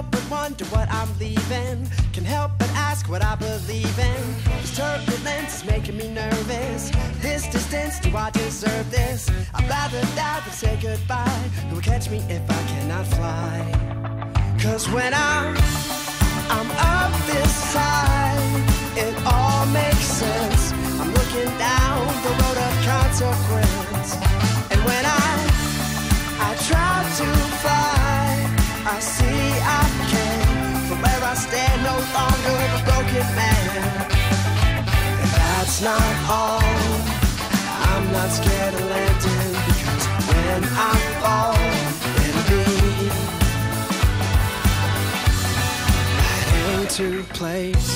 help but wonder what I'm leaving. Can't help but ask what I believe in. This turbulence is making me nervous. This distance, do I deserve this? I'd rather die than say goodbye. Who will catch me if I cannot fly? 'Cause when I'm up this side, it all makes sense. I'm looking down the road of consequence. And when I try to fly, I see I can. From where I stand, no longer a broken man. And that's not all. I'm not scared of landing, because when I fall, it'll be right into place.